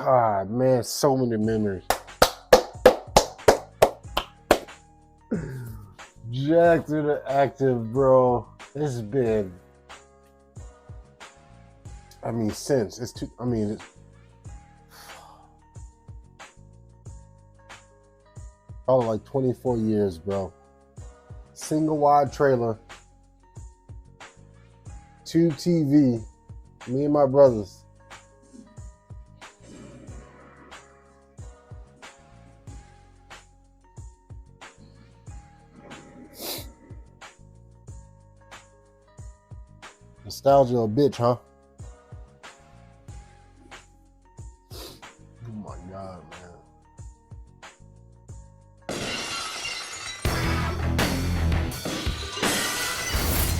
God, man, so many memories. Jack to the Active, bro. It's been, since it's probably like 24 years, bro. Single wide trailer, tube TV, me and my brothers. Nostalgia a bitch, huh? Oh my God, man.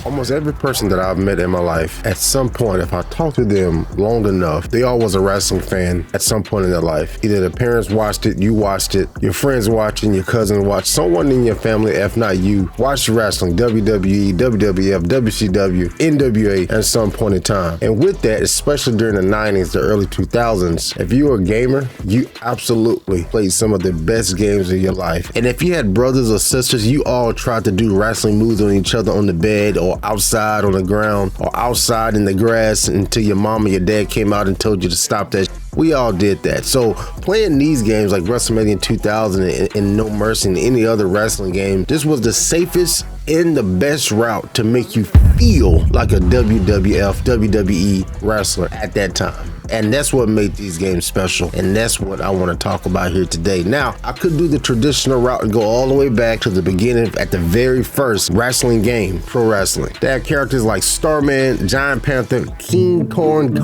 Almost every person that I've met in my life, at some point, if I talk to them long enough, they all was a wrestling fan at some point in their life. Either their parents watched it, you watched it, your friends watching, your cousin watched, someone in your family, if not you, watched wrestling, WWE, WWF, WCW, NWA at some point in time. And with that, especially during the 90s, the early 2000s, if you were a gamer, you absolutely played some of the best games of your life. And if you had brothers or sisters, you all tried to do wrestling moves on each other on the bed or outside on the ground or outside in the grass until your mom or your dad came out and told you to stop that. We all did that. So playing these games like WrestleMania 2000 and No Mercy and any other wrestling game, this was the safest and the best route to make you feel like a WWF, WWE wrestler at that time. And that's what made these games special. And that's what I want to talk about here today. Now, I could do the traditional route and go all the way back to the beginning at the very first wrestling game, pro wrestling. They had characters like Starman, Giant Panther, King Corn,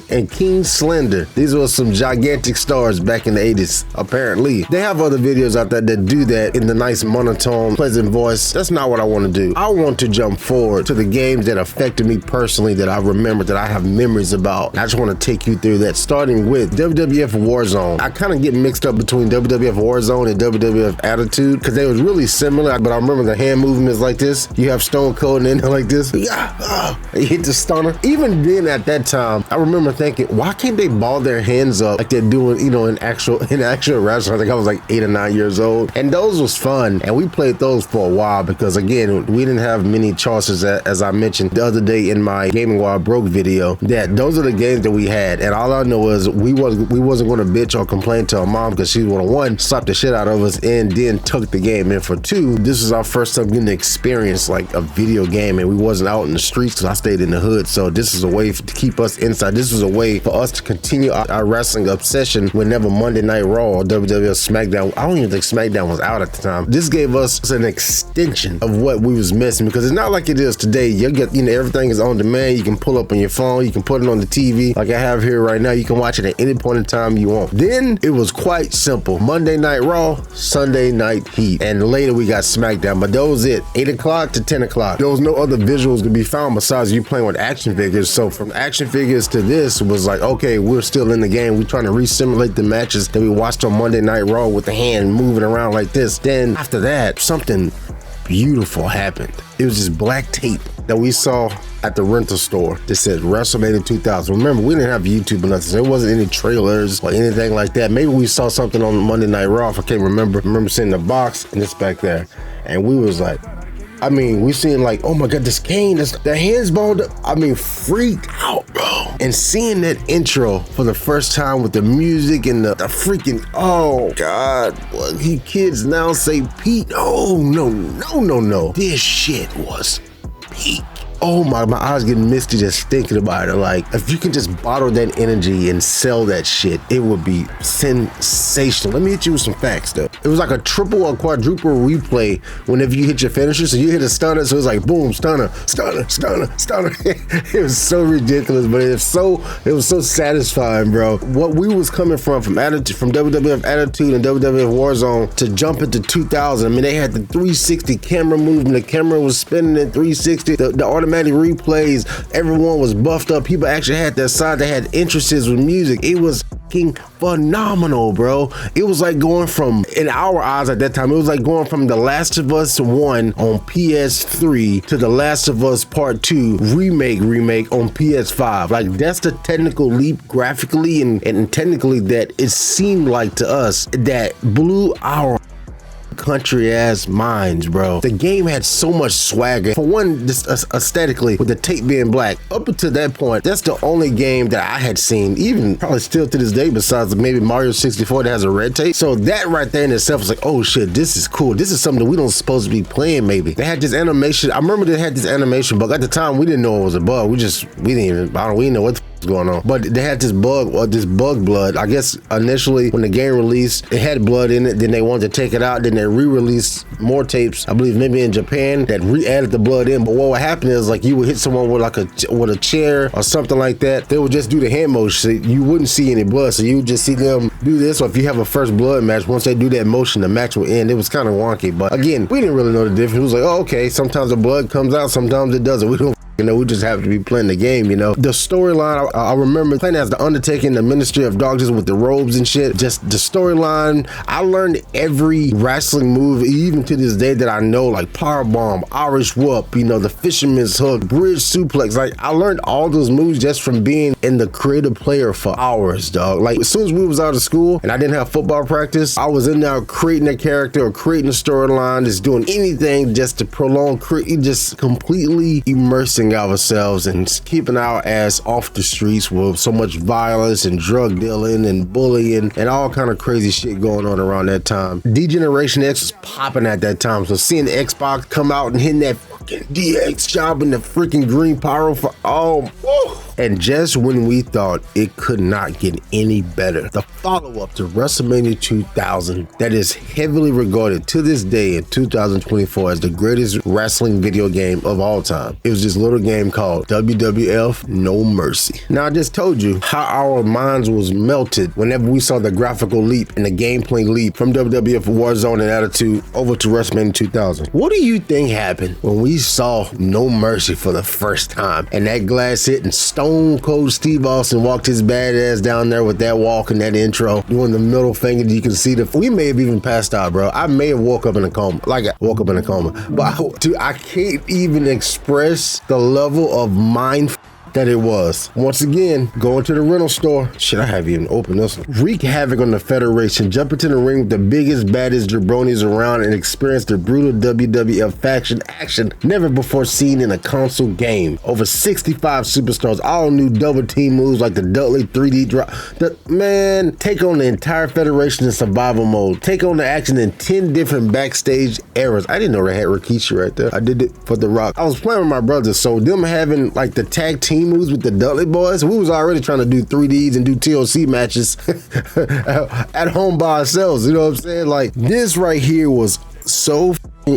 and King Slender. These were some gigantic stars back in the 80s, apparently. They have other videos out there that do that in the nice monotone, pleasant voice. That's not what I want to do. I want to jump forward to the games that affected me personally, that I remember, that I have memories about. I just want to take you through that, starting with WWF Warzone. I kind of get mixed up between WWF Warzone and WWF Attitude because they was really similar, but I remember the hand movements like this. You have Stone Cold and then like this. Yeah, you hit the stunner. Even then at that time, I remember thinking, why can't they ball their hands up like they're doing, in actual wrestling? I think I was like 8 or 9 years old. And those was fun. And we played those for a while because, again, we didn't have many choices, as I mentioned the other day in my Gaming While Broke video, that those are the games that we had. And all I know is we wasn't going to bitch or complain to our mom because she would have, one, slapped the shit out of us and then took the game. And for two, this was our first time getting to experience like a video game, and we wasn't out in the streets because I stayed in the hood. So this is a way to keep us inside. This was a way for us to continue our wrestling obsession whenever Monday Night Raw or WWF Smackdown, I don't even think Smackdown was out at the time. This gave us an extension of what we was missing, because it's not like it is today. You get, everything is on demand. You can pull up on your phone, you can put it on the TV like I have here right now. You can watch it at any point in time you want. Then it was quite simple. Monday Night Raw, Sunday Night Heat, and later we got Smackdown. But that was it, 8 o'clock to 10 o'clock. There was no other visuals to be found besides you playing with action figures. So from action figures to this was like, okay, we're still in the game. We're trying to re-simulate the matches that we watched on Monday Night Raw with the hand moving around like this. Then after that, something beautiful happened. It was just black tape that we saw at the rental store that said WrestleMania 2000. Remember, we didn't have YouTube or nothing. So there wasn't any trailers or anything like that. Maybe we saw something on Monday Night Raw, if I can't remember. I remember seeing the box and it's back there. And we was like, we seen like, oh my God, this Kane, the hands balled up. Freaked out, bro. And seeing that intro for the first time with the music and the freaking, oh God, what kids now say Pete. Oh, no. This shit was peak. Oh my eyes getting misty just thinking about it. Like, if you can just bottle that energy and sell that shit, it would be sensational. Let me hit you with some facts though. It was like a triple or quadruple replay whenever you hit your finisher. So you hit a stunner, so it was like boom, stunner. It was so ridiculous, but it was so satisfying, bro. What we was coming from WWF Attitude and WWF Warzone to jump into 2000. They had the 360 camera movement. The camera was spinning in 360. The automatic replays, everyone was buffed up. People actually had their side. They had interests with music. It was fucking phenomenal, bro. It was like going from, in our eyes at that time, it was like going from The Last of Us 1 on PS3 to The Last of Us Part 2 remake on PS5. Like, that's the technical leap graphically and technically that it seemed like to us that blew our country ass minds, bro. The game had so much swagger. For one, just aesthetically, with the tape being black. Up until that point, that's the only game that I had seen, even probably still to this day, besides maybe Mario 64 that has a red tape. So that right there in itself was like, oh shit, this is cool. This is something that we don't supposed to be playing. Maybe they had this animation. I remember they had this animation bug. At the time, we didn't know it was a bug. We didn't know what the going on, but they had this bug blood. I guess initially when the game released, it had blood in it, then they wanted to take it out, then they re-released more tapes, I believe maybe in Japan, that re-added the blood in. But what would happen is, like, you would hit someone with like a chair or something like that, they would just do the hand motion, so you wouldn't see any blood, so you would just see them do this. Or if you have a first blood match, once they do that motion, the match will end. It was kind of wonky, but again, we didn't really know the difference. It was like, oh, okay, sometimes the blood comes out, sometimes it doesn't. We don't we just have to be playing the game, The storyline, I remember playing as The Undertaker in the Ministry of Darkness with the robes and shit. Just the storyline. I learned every wrestling move, even to this day, that I know, like powerbomb, Irish whoop, the fisherman's hook, bridge suplex. Like, I learned all those moves just from being in the creative player for hours, dog. Like, as soon as we was out of school and I didn't have football practice, I was in there creating a character or creating a storyline, just doing anything just to prolong, just completely immersing ourselves and keeping our ass off the streets with so much violence and drug dealing and bullying and all kind of crazy shit going on around that time. D-Generation X was popping at that time, so seeing the Xbox come out and hitting that fucking DX job in the freaking green pyro for and just when we thought it could not get any better, the follow-up to WrestleMania 2000 that is heavily regarded to this day in 2024 as the greatest wrestling video game of all time. It was this little game called WWF No Mercy. Now, I just told you how our minds was melted whenever we saw the graphical leap and the gameplay leap from WWF Warzone and Attitude over to WrestleMania 2000. What do you think happened when we saw No Mercy for the first time and that glass hit and Stone Cold Steve Austin walked his badass down there with that walk and that intro, doing the middle finger? You can see we may have even passed out, bro. I may have woke up in a coma, but I can't even express the level of mind that it was. Once again, going to the rental store. Shit, I haven't even opened this one. Wreak havoc on the Federation, jump into the ring with the biggest, baddest jabronis around and experience the brutal WWF faction action never before seen in a console game. Over 65 superstars, all new double team moves like the Dudley 3D drop. Take on the entire Federation in survival mode. Take on the action in 10 different backstage eras. I didn't know they had Rikishi right there. I did it for The Rock. I was playing with my brothers, so them having like the tag team moves with the Dudley boys, we was already trying to do 3Ds and do TLC matches at home by ourselves. You know what I'm saying? Like, this right here was so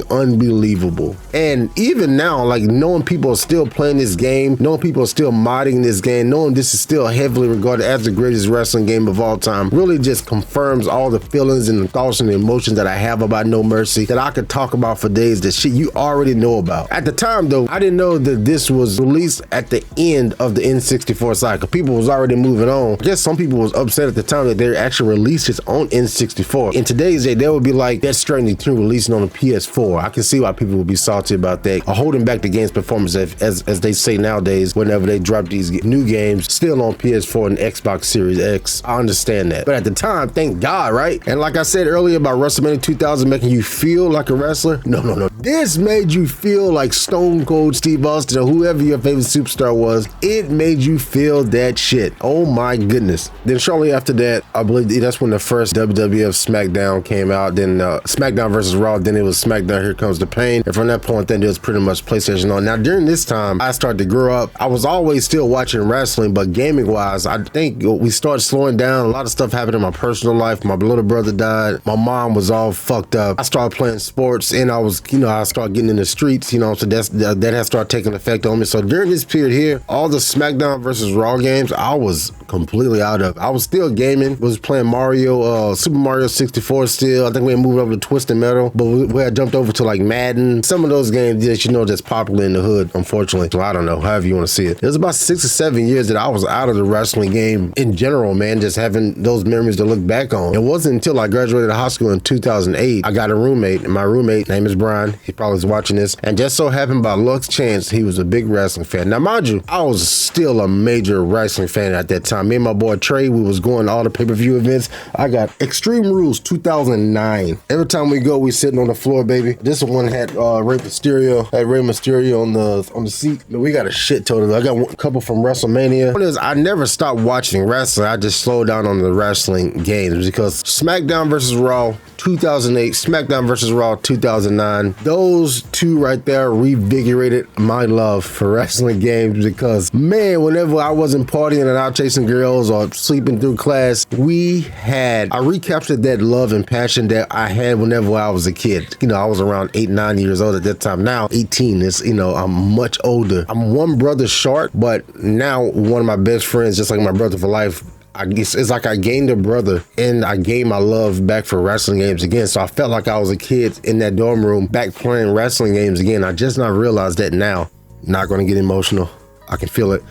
unbelievable. And even now, like, knowing people are still playing this game, knowing people are still modding this game, knowing this is still heavily regarded as the greatest wrestling game of all time, really just confirms all the feelings and the thoughts and the emotions that I have about No Mercy that I could talk about for days, that shit you already know about. At the time though, I didn't know that this was released at the end of the N64 cycle. People was already moving on. I guess some people was upset at the time that they actually released its own N64. In today's day, they would be like, Death Stranding 2 releasing on the PS4. I can see why people would be salty about that, or holding back the game's performance, as they say nowadays whenever they drop these new games still on PS4 and Xbox Series X. I understand that. But at the time, thank God, right? And like I said earlier about WrestleMania 2000 making you feel like a wrestler, no. This made you feel like Stone Cold Steve Austin or whoever your favorite superstar was. It made you feel that shit. Oh my goodness. Then shortly after that, I believe that's when the first WWF Smackdown came out. Then Smackdown vs Raw. Then it was Smackdown Here Comes the Pain. And from that point, then it was pretty much PlayStation on. Now, during this time, I started to grow up. I was always still watching wrestling, but gaming wise, I think we started slowing down. A lot of stuff happened in my personal life. My little brother died. My mom was all fucked up. I started playing sports, and I was, I started getting in the streets, so that has started taking effect on me. So during this period here, all the Smackdown versus Raw games, I was completely out of. I was still gaming, was playing Super Mario 64 still. I think we had moved over to Twisted Metal, but we had jumped jumped over to like Madden, some of those games that you know that's popular in the hood, unfortunately. So I don't know, however you want to see it. It was about 6 or 7 years that I was out of the wrestling game in general, man, just having those memories to look back on. It wasn't until I graduated high school in 2008, I got a roommate, and my roommate, name is Brian, he probably is watching this, and just so happened by luck's chance, he was a big wrestling fan. Now, mind you, I was still a major wrestling fan at that time. Me and my boy Trey, we was going to all the pay-per-view events. I got Extreme Rules 2009. Every time we go, we sitting on the floor, baby. This one had Rey Mysterio on the seat. We got a shit ton of it. I got a couple from WrestleMania. One is, I never stopped watching wrestling. I just slowed down on the wrestling games because Smackdown Vs Raw 2008, Smackdown Vs Raw 2009, those two right there revigorated my love for wrestling games because, man, whenever I wasn't partying and out chasing girls or sleeping through class, I recaptured that love and passion that I had whenever I was a kid. You know, I was around 8, 9 years old at that time. Now, 18 is, you know, I'm much older. I'm one brother short, but now one of my best friends, just like my brother for life, I guess it's like I gained a brother and I gained my love back for wrestling games again. So I felt like I was a kid in that dorm room back playing wrestling games again. I just not realized that now. Not going to get emotional. I can feel it.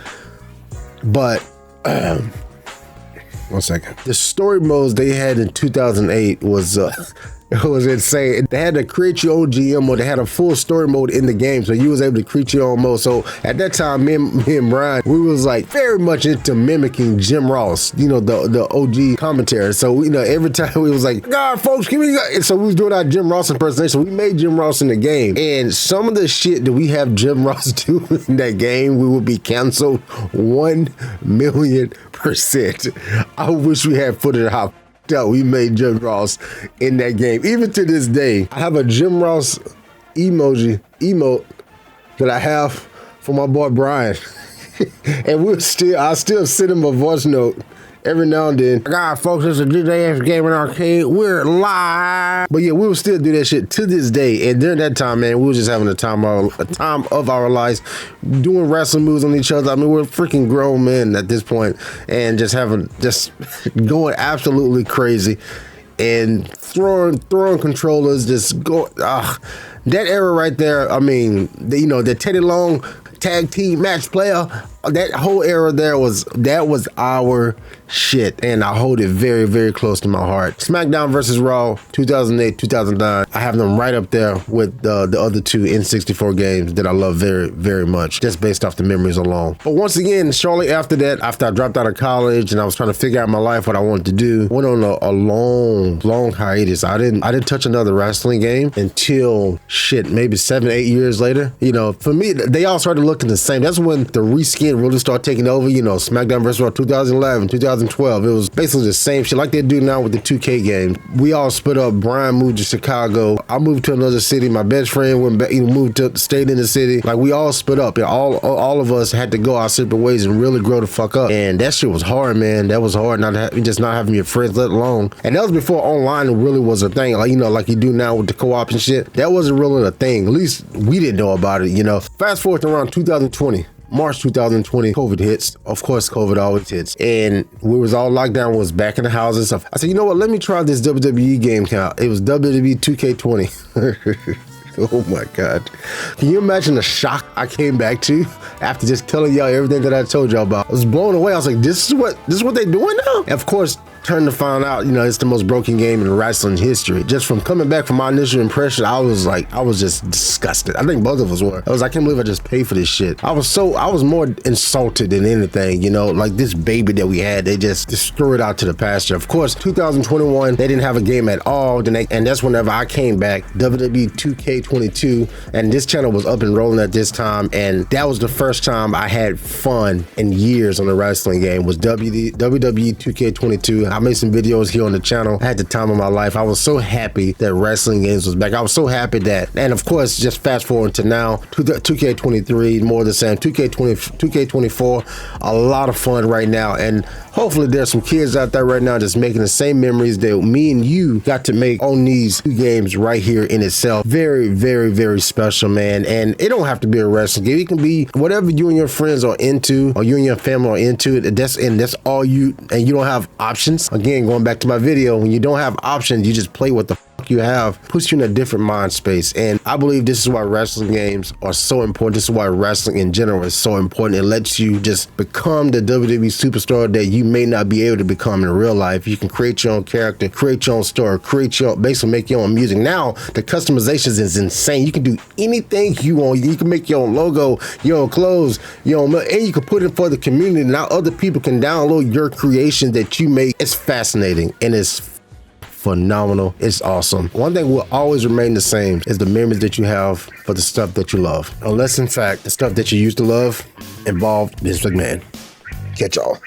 But 1 second. The story modes they had in 2008 was it was insane. They had to create your own GM mode. They had a full story mode in the game, so you was able to create your own mode. So at that time, me and Brian, we was like very much into mimicking Jim Ross, you know, the OG commentary. So, you know, every time we was like, God, folks, give me. And so we was doing our Jim Ross impersonation. We made Jim Ross in the game, and some of the shit that we have Jim Ross do in that game, we would be canceled 1,000,000%. I wish we had footage of how we made Jim Ross in that game. Even to this day, I have a Jim Ross emote that I have for my boy Brian. And I still send him a voice note every now and then. God, folks, it's a DJF Gaming Arcade. We're live. But yeah, we will still do that shit to this day. And during that time, man, we were just having a time of our lives, doing wrestling moves on each other. I mean, we're freaking grown men at this point, and just going absolutely crazy and throwing controllers, just go. That era right there. I mean, the Teddy Long tag team match player. That whole era there was our shit, and I hold it very, very close to my heart. Smackdown vs Raw 2008, 2009. I have them right up there with the other two N64 games that I love very, very much, just based off the memories alone. But once again, shortly after that, after I dropped out of college and I was trying to figure out my life, what I wanted to do, went on a long hiatus. I didn't touch another wrestling game until maybe 7, 8 years later. You know, for me, they all started looking the same. That's when the reskin really started taking over. You know, Smackdown vs Raw 2011, 2012. It was basically the same shit like they do now with the 2K game. We all split up. Brian moved to Chicago. I moved to another city. My best friend went back, stayed in the city. Like, we all split up. Yeah, all of us had to go our separate ways and really grow the fuck up. And that shit was hard, man. That was hard, not having your friends, let alone. And that was before online really was a thing. Like, you know, like you do now with the co-op and shit. That wasn't really a thing. At least we didn't know about it, you know. Fast forward to around 2020. March 2020, COVID hits. Of course, COVID always hits. And we was all locked down, was back in the house and stuff. I said, you know what? Let me try this WWE game count. It was WWE 2K20. Oh my God. Can you imagine the shock I came back to after just telling y'all everything that I told y'all about? I was blown away. I was like, this is what they doing now? And of course, turned to find out, you know, it's the most broken game in wrestling history. Just from coming back from my initial impression, I was just disgusted. I think both of us were. I can't believe I just paid for this shit. I was more insulted than anything, you know, like this baby that we had, they just threw it out to the pasture. Of course, 2021, they didn't have a game at all. And that's whenever I came back, WWE 2K22, and this channel was up and rolling at this time. And that was the first time I had fun in years on a wrestling game, was WWE 2K22. I made some videos here on the channel. I had the time of my life. I was so happy that wrestling games was back. I was so happy that, and of course, just fast forward to now, 2K23, more of the same, 2K24, a lot of fun right now. And hopefully there's some kids out there right now just making the same memories that me and you got to make on these two games right here in itself. Very, very, very special, man. And it don't have to be a wrestling game. It can be whatever you and your friends are into, or you and your family are into. That's all you, and you don't have options. Again, going back to my video, when you don't have options, you just play what the fuck you have puts you in a different mind space. And I believe this is why wrestling games are so important. This is why wrestling in general is so important. It lets you just become the WWE superstar that you may not be able to become in real life. You can create your own character, create your own story, basically make your own music. Now the customizations is insane. You can do anything you want. You can make your own logo, your own clothes, and you can put it for the community. Now other people can download your creation that you make. It's fascinating and it's phenomenal. It's awesome. One thing will always remain the same is the memories that you have for the stuff that you love. Unless in fact the stuff that you used to love involved Vince McMahon. Catch y'all.